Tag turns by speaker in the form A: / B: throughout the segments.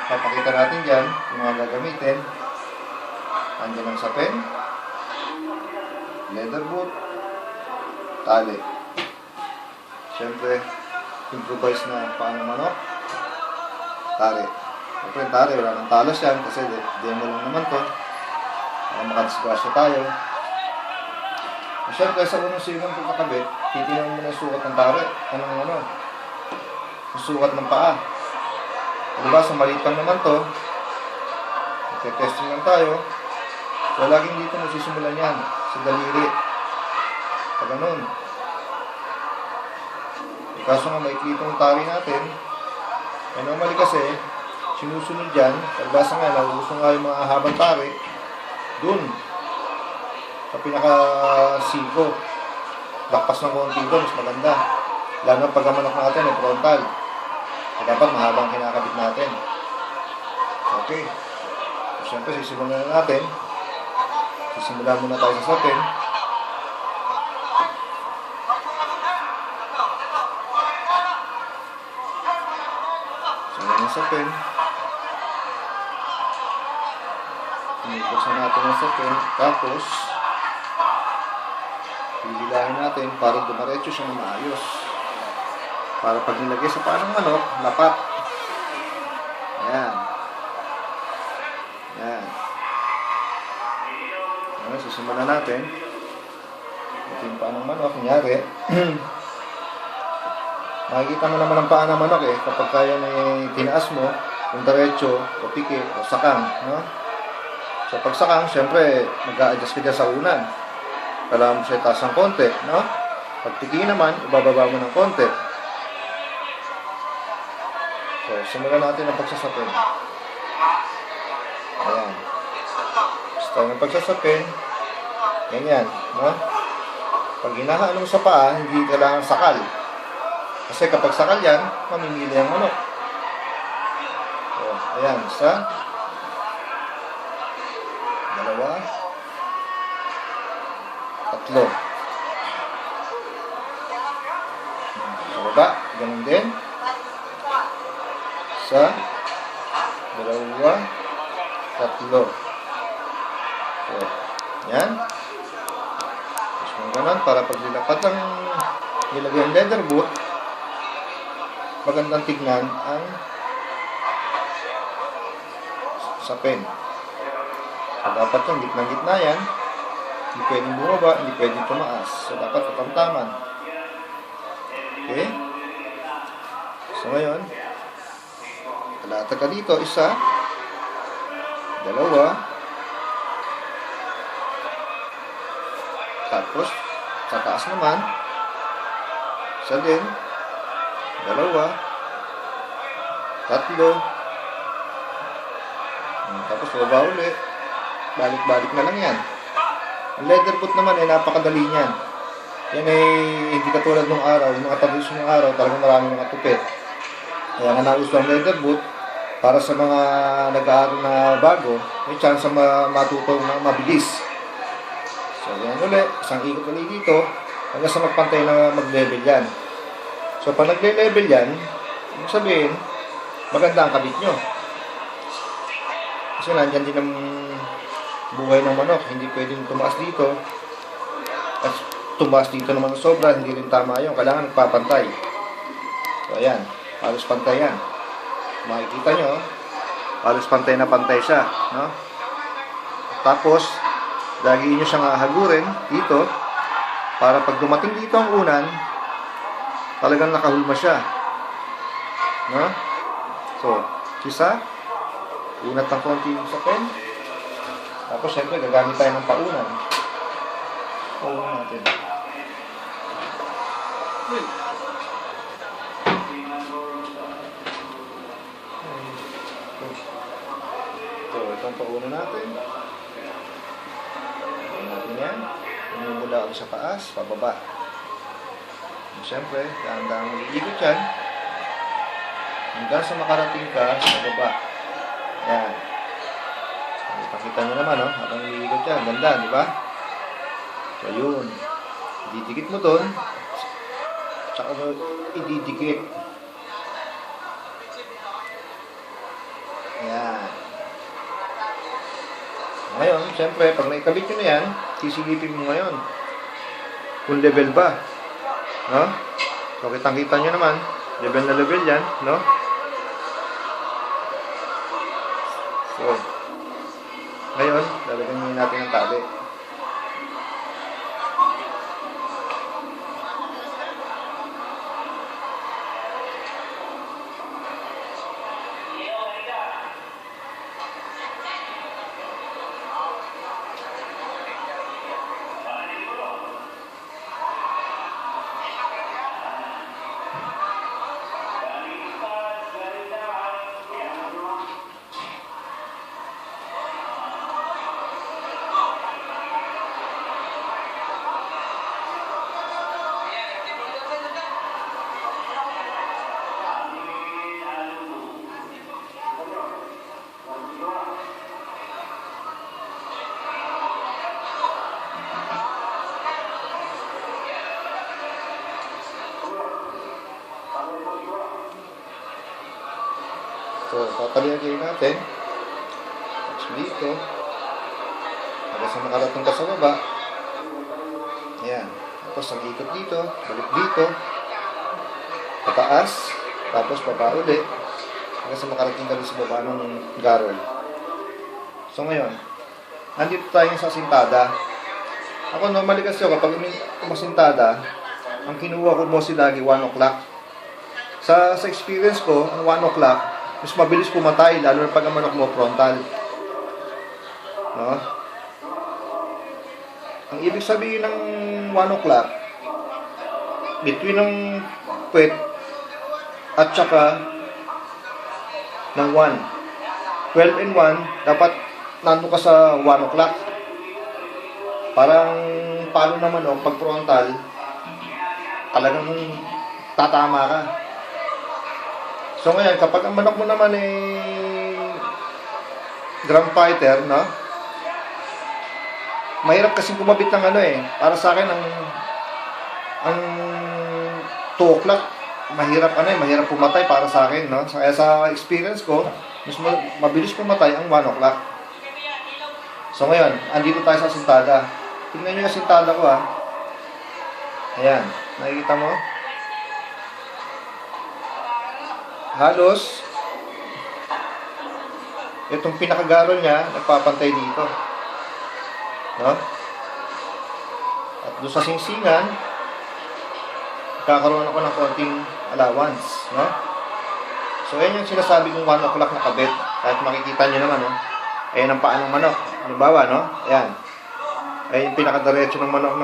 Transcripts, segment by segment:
A: papakita natin dyan yung mga gagamitin. Andyan ang sapin, leather boot, tali. Siyempre, improvise na paano manok, tali. Siyempre yung tali, wala nang talos yan kasi demo lang naman to. Makadisgrasya tayo. Siyempre, sa unang sigang pagkakabit, titignan mo na yung sukat ng tali. Yung sukat ng paa. Diba, sa maliit lang naman to. Testing lang tayo. So, laging dito nasisimulan yan. Sa daliri. Pag ganun. Kaso nga, maikli itong tali natin. Normally kasi, sinusunod dyan. Palibasa nga, nauuso nga yung mga habang tali. Dun. Sa pinaka-siko. Lakpas ng konti doon, mas maganda. Lalo na pag ang manok natin ay frontal. Dapat mahabang kinakabit natin. Okay. So, siyempre, sisimulan na natin. Sisimulan muna tayo sa sapin. So, yan ang sapin. Pinipuksan natin ang sapin. Tapos, bibilahin natin para dumaretso siya na maayos. Para pag nilagay sa paanong manok, lapat. Ayan. Ayan. Ayan, susimulan natin. Ito yung paanong manok. Kunyari, makikita mo naman ang paan ng manok kapag kaya na tinaas mo, kung diretso, o pikit, o sakang. No? So pag sakang, syempre, mag-a-adjust ka dyan sa unan. Kailangan mo siya itaas ng konti. No? Pag piki naman, ibababa mo ng konti. So, simulan natin ang pagsasapin. Ayan. Start ng pagsasapin. Ganyan. No? Pag hinahanong sa paa, hindi kailangan sakal. Kasi kapag sakal yan, mamimili ang manok. So, ayan. Isa. Dalawa. Tatlo. Sa baba. Ganun din. Isa, dalawa, tatlo. So, yan. Tapos kung ganun, para pag nilapat ang nilagay ang leather boot, magandang tignan ang sapin. So, dapat yung gitna-gitna yan. Hindi pwedeng bumaba, hindi pwedeng tumaas. So, dapat katamtaman. Okay? So, ngayon, talata ka dito, isa, dalawa, tapos, sa taas naman, isa din, dalawa, tatlo, tapos baba ulit, balik-balik na lang yan. Ang leather boot naman ay napakadali niyan. Yan ay hindi katulad ng araw, yung mga tradisyonal ng araw, talagang maraming mga tupit. Kaya nga nauso ang leather boot, para sa mga nag-aaral na bago, may chance na matuto ng mabilis. So, yan ulit. Isang ikot ulit dito, hanggang sa magpantay na mag-level yan. So, pag nagle-level yan, ibig sabihin, maganda ang kabit nyo. Kasi nandyan din ang buhay ng manok. Hindi pwedeng tumaas dito. At tumaas dito naman sobra, hindi rin tama yun. Kailangan nagpapantay. So, ayan. Halos pantay yan. Makikita nyo, halos pantay na pantay siya, no? Tapos, lagi nyo siyang ahagurin dito, para pag dumating dito ang unan, talagang nakahulma siya, no? So, isa, unat ng konti yung sapin, tapos syempre gagamit tayo ng paunan. Paunan natin. Itong paunan natin. Paunan natin yan. Umumula ako sa taas, pababa. And siyempre, dahan-dahan mo iikot yan. Hanggang sa makarating ka sa baba. Yan. Ipakita nyo naman, no? Habang iikot yan. Ganda, di ba? So, yun. Didikit mo doon. Tsaka mo ididikit. Ngayon, siyempre, pag naikabit nyo na yan, sisilipin mo ngayon kung level ba. No? So, kitang-kita nyo naman, level na level yan, no? So, ngayon, lalagyan nyo natin ang tali. So, tataliagay natin. Tapos dito. Hanggang sa makarating ka sa baba. Ayan. Tapos ang ikot dito. Balik dito. Pataas. Tapos baba ulit. Hanggang sa makarating ka sa baba ng garol. So ngayon, nandito tayo sa sintada. Ako normally kasi kapag umasintada, ang kinuha ko mostly lagi 1 o'clock. Sa experience ko, ang 1 o'clock, mas mabilis pumatay, lalo na pag ang manok mo frontal. No? Ang ibig sabihin ng 1 o'clock, between ng puwet at saka ng 1. 12 and 1, dapat nandun ka sa 1 o'clock. Parang palo na manok, pag frontal, talagang tatama ka. So ngayon, kapag ang manok mo naman ay drum fighter, no? Mahirap kasing kumabit ng ano eh. Para sa akin, ang 2 o'clock, mahirap pumatay para sa akin, no? Kaya sa experience ko, mas mabilis pumatay ang 1 o'clock. So ngayon, andito tayo sa sintada. Tingnan nyo yung sintada ko, ha. Ayan, nakikita mo? Halos itong pinakagarol niya nagpapantay dito, no? At doon sa singsingan kakaroon ako ng konting allowance, no? So yan yung sinasabi kong 1 o'clock na kabit. Kahit makikita nyo naman, no? Ayan ang paa ng manok, halimbawa, no? Ayan, ayan yung pinakadiretso ng manok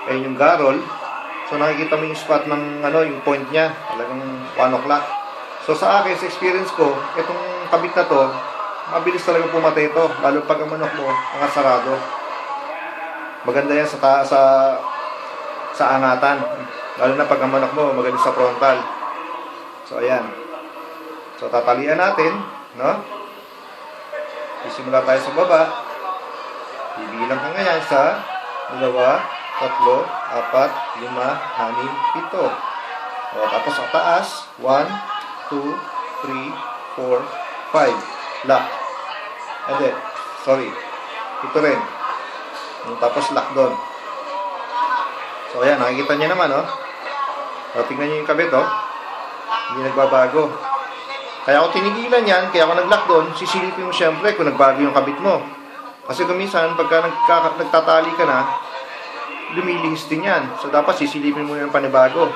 A: ayan yung garol. So nakikita mo yung spot ng yung point niya, talagang 1 o'clock. So sa akin, sa experience ko, itong kabit na to, mabilis talaga pumatay ito, lalo pag ang manok mo ang sarado. Maganda yan sa angatan, lalo na pag ang manok mo maganda sa frontal. So ayan. So tatalian natin, no? Isimula tayo sa baba. Bibilang ka ngayon sa 2, 3, 4, 5, 6, 7. O, tapos sa taas, 1, 2, 3, 4, 5. Lock. Hindi. Sorry. Ito rin. Tapos lock doon. So, ayan. Nakikita niyo naman, oh. O, tingnan niyo yung kabit, oh. Hindi nagbabago. Kaya ako tinigilan yan, kaya ako nag-lock doon, sisilipin mo siyempre kung nagbago yung kabit mo. Kasi kuminsan, pagka nagtatali ka na, lumilihis din yan. So, dapat sisilipin mo yung panibago.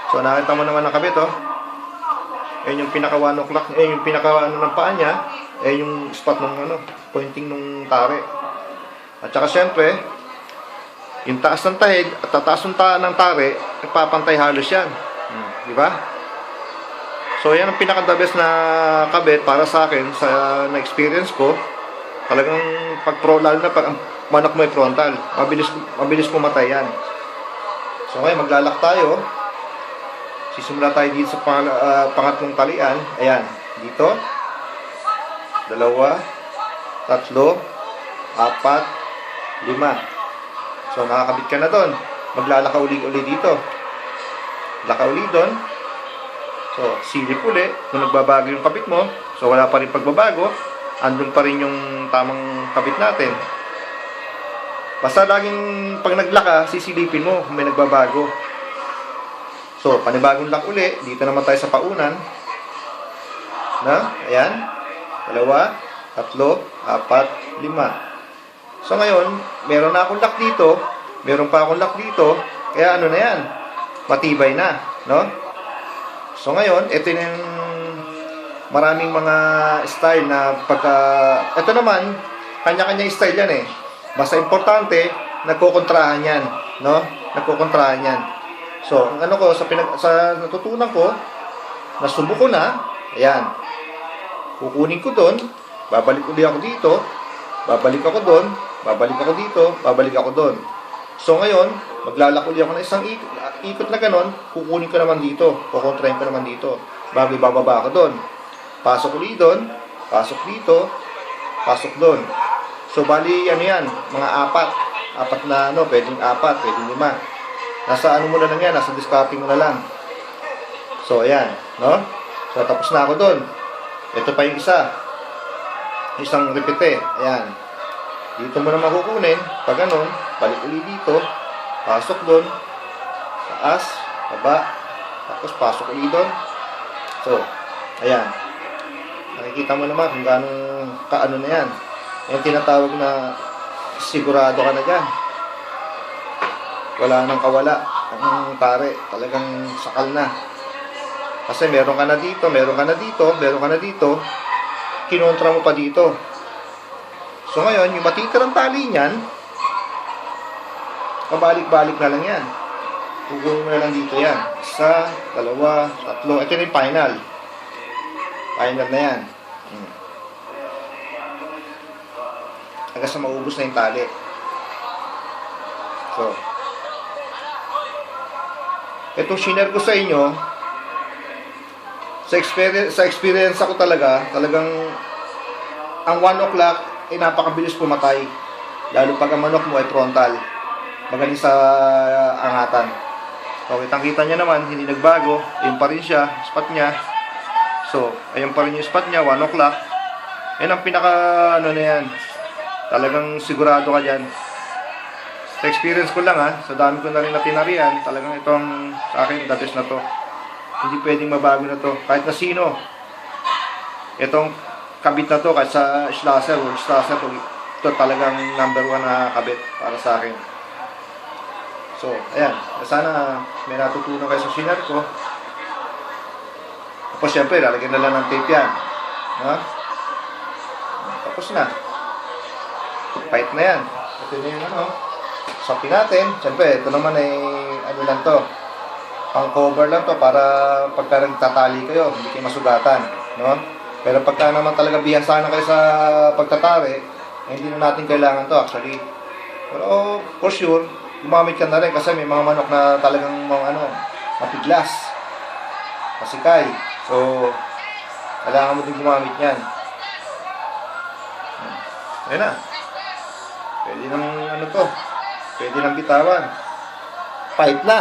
A: So, nakita mo naman ang kabit, oh. Ayan yung pinaka 1 o'clock, yung pinaka ng paa niya, yung spot ng pointing ng tare. At saka syempre, yung taas ng tahid at tataas ng tare, nagpapantay halos yan. Di ba? So, yan ang pinaka-the best na kabit para sa akin, sa na-experience ko. Talagang lalo na pag ang manok mo ay frontal, mabilis pumatay yan. So ngayon maglalak tayo. Sisimula tayo dito sa pangatlong talian. Ayan, dito 2, 3, 4, 5. So nakakabit ka na doon. Maglalaka uli dito. Laka uli doon. So silip uli. Kung nagbabago yung kabit mo, so wala pa rin pagbabago, andun pa rin yung tamang kabit natin. Basta laging pag naglaka, sisilipin mo kung may nagbabago. So, panibagong lock uli. Dito naman tayo sa paunan. Na, ayan. 2, 3, 4, 5. So, ngayon, meron na akong lock dito. Meron pa akong lock dito. Kaya ano na yan? Matibay na. No? So, ngayon, ito yung maraming mga style na pagka... Ito naman, kanya-kanya style yan eh. Basta importante, nagkukontrahan yan. No? Nagkukontrahan yan. So, ang ano ko, sa natutunan ko, nasubo ko na, ayan, kukunin ko doon, babalik ulit ako dito, babalik ako doon, babalik ako dito, babalik ako doon. So, ngayon, maglalak ulit ako ng isang ikot na ganon, kukunin ko naman dito, kukontrahin ko naman dito, bago ibababa ako doon. Pasok ulit doon, pasok dito, pasok doon. So, bali, ano yan, mga apat na, ano, pwedeng 4, pwedeng 5. Nasa ano mo na lang yan, nasa discarding mo na lang. So, ayan, no? So, tapos na ako doon. Ito pa yung isa. Isang repete, ayan. Dito mo na makukunin. Pag ganun, balik ulit dito. Pasok doon. Taas, baba. Tapos pasok ulit doon. So, ayan. Nakikita mo naman kung gano'ng kaano na yan. Yung tinatawag na sigurado ka na dyan. Wala nang kawala ang pare, talagang sakal na. Kasi meron ka na dito, meron ka na dito, meron ka na dito, kinontra mo pa dito. So ngayon, yung matitirang tali niyan, pabalik-balik na lang yan. Kukunin mo na lang dito yan. 1, 2, 3, ito na yung final. Final na yan. Hanggang sa maubos na yung tali. So, itong shiner ko sa inyo, sa experience ako talagang ang 1 o'clock ay napakabilis pumatay. Lalo pag ang manok mo ay frontal. Magaling sa angatan. So, kitang-kita niya naman, hindi nagbago. Ayun pa rin siya, spot niya. So, ayun pa rin yung spot niya, 1 o'clock. Yan ang pinaka, ano na yan. Talagang sigurado ka dyan. Sa experience ko lang sa dami ko na rin na tinarian, talagang itong sa akin, the best na to. Hindi pwedeng mabago na to. Kahit na sino. Itong kabit na to, kahit sa Schlosser, ito talagang number 1 na kabit para sa akin. So, ayan. Sana may natutunan kayo sa shiner ko. Tapos syempre, lalagyan na lang ng tape yan. Tapos na. Fight na yan. Ito na yung ano. Sakti natin. Siyempre, ito naman ay ano lang to. Pang cover lang to para pagka nagtatali kayo, hindi kayo masugatan. No? Pero pagka naman talaga bihasa na kayo sa pagtatari, hindi na natin kailangan to actually. Pero for sure, gumamit ka na rin kasi may mga manok na talagang mga ano, mapiglas. Masikay. So, kailangan mo din gumamit yan. Ayan na. Pwede nang ano to. Pwede nang bitawan. Fight na.